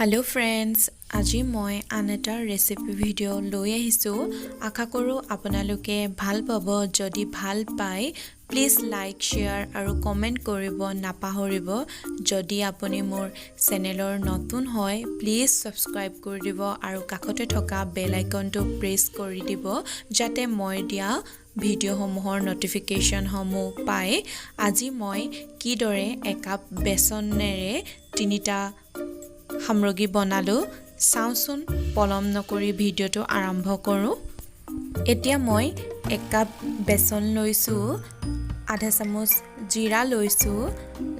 hello friends আজি মই আন এটা ৰেচিপি ভিডিও লৈ আহিছো আশা কৰো আপোনালোকে ভাল পাব যদি ভাল পায় প্লিজ লাইক শেয়াৰ আৰু কমেন্ট কৰিব নাপাহৰিব যদি আপুনি মোৰ চেনেলৰ নতুন হয় প্লিজ সাবস্ক্ৰাইব কৰি দিব আৰু কাষতে থকা বেল আইকনটো প্ৰেছ কৰি দিব যাতে মই দিয়া ভিডিও সমূহৰ নোটিফিকেশন সমূহ পায় আজি মই কিদৰে একাপ বেসনেৰে তিনিটা সামগ্ৰী বনালো চাওচোন পলম নকৰি ভিডিওটো আৰম্ভ কৰো এতিয়া মই এক কাপ বেসন লৈছো আধা চামুচ জিৰা লৈছো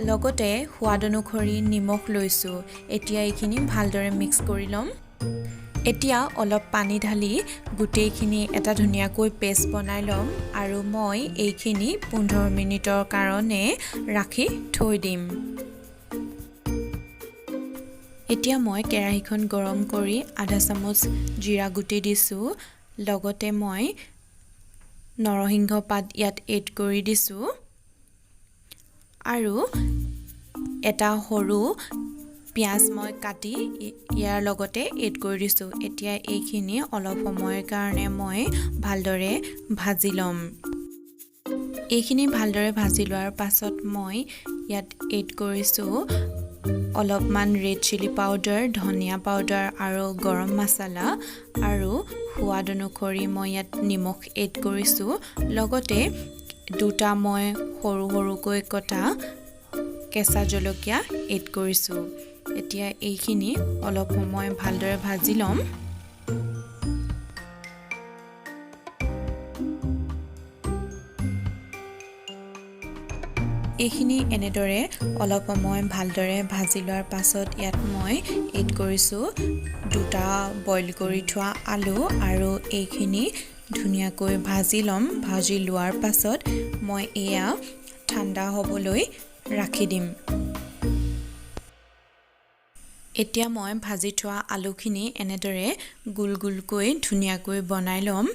লগতে সোৱাদ অনুসৰি নিমখ লৈছো এতিয়া এইখিনি ভালদৰে মিক্স কৰি লম এতিয়া অলপ পানী ঢালি গুটেইখিনি এটা ধুনিয়াকৈ পেষ্ট বনাই লম আৰু মই এইখিনি 15 মিনিটৰ কাৰণে ৰাখি থৈ দিম এতিয়া মই কেৰাহীখন গৰম কৰি আধা চামুচ জিৰা গুটি দিছো লগতে মই নৰসিংহ পাত ইয়াত এড কৰি দিছো আৰু এটা সৰু পিয়াজ মই কাটি ইয়াৰ লগতে এড কৰি দিছো এতিয়া এইখিনি অলপ সময়ৰ কাৰণে মই ভালদৰে ভাজি লম এইখিনি ভালদৰে ভাজি লোৱাৰ পাছত মই ইয়াত এড কৰিছো অলপমান ৰেড চিলি পাউডাৰ ধনিয়া পাউডাৰ আৰু গৰম মছলা আৰু সোৱাদ অনুসৰি মই ইয়াত নিমখ এড কৰিছো লগতে দুটা মই সৰু সৰুকৈ কটা কেঁচা জলকীয়া এড কৰিছো এতিয়া এইখিনি অলপ সময় ভালদৰে ভাজি লম এইখিনি এনেদৰে অলপ সময় ভালদৰে ভাজি লোৱাৰ পাছত ইয়াত মই এড কৰিছো দুটা বইল কৰি থোৱা আলু আৰু এইখিনি ধুনিয়াকৈ ভাজি লম ভাজি লোৱাৰ পাছত মই এয়া ঠাণ্ডা হ'বলৈ ৰাখি দিম এতিয়া মই ভাজি থোৱা আলুখিনি এনেদৰে গুল গুলকৈ ধুনিয়াকৈ বনাই লম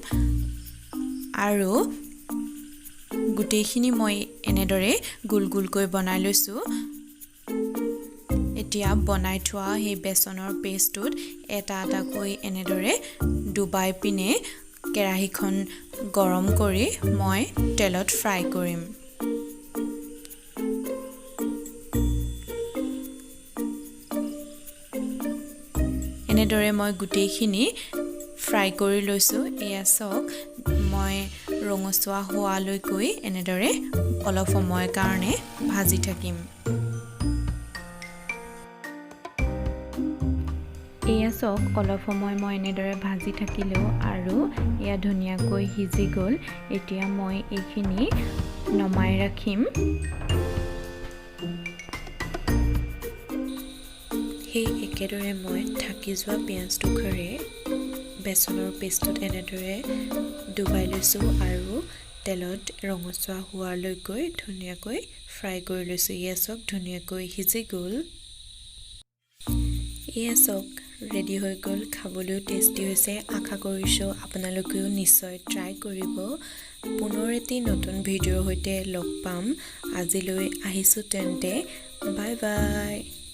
আৰু গুটেইখিনি মই এনেদৰে গুল গুলকৈ বনাই লৈছো এতিয়া বনাই থোৱা এই বেসনৰ পেষ্টটোত এটা আটাকৈ এনেদৰে ডুবাই পিনে কেৰাহীখন গৰম কৰি মই তেলত ফ্ৰাই কৰিম এনেদৰে মই গুটেইখিনি ফ্ৰাই কৰি লৈছো এয়া সক মই ৰঙচুৱা হোৱালৈকৈ এনেদৰে অলপ সময়ৰ কাৰণে ভাজি থাকিম এয়া সক অলপ সময় মই এনেদৰে ভাজি থাকিলো আৰু এয়া ধুনিয়াকৈ সিজি গল এতিয়া মই এইখিনি নমাই ৰাখিম সেই একেদৰে মই ঢাকি যোৱা পিয়াজ টুকুৰে বেসনৰ পেষ্টত এনেদৰে ডুবাই লৈছো আৰু তেলত ৰঙচুৱা হোৱালৈকৈ ধুনিয়াকৈ ফ্ৰাই কৰি লৈছো ইয়াক ধুনিয়াকৈ সিজি গল ইয়াক ৰেডি হৈ গল খাবলৈ টেষ্টি হৈছে আশা কৰিছো আপোনালোকেও নিশ্চয় ট্ৰাই কৰিব পুনৰ এটি নতুন ভিডিওৰ সৈতে লগ পাম আজিলৈ আহিছো তেন্তে বাই বাই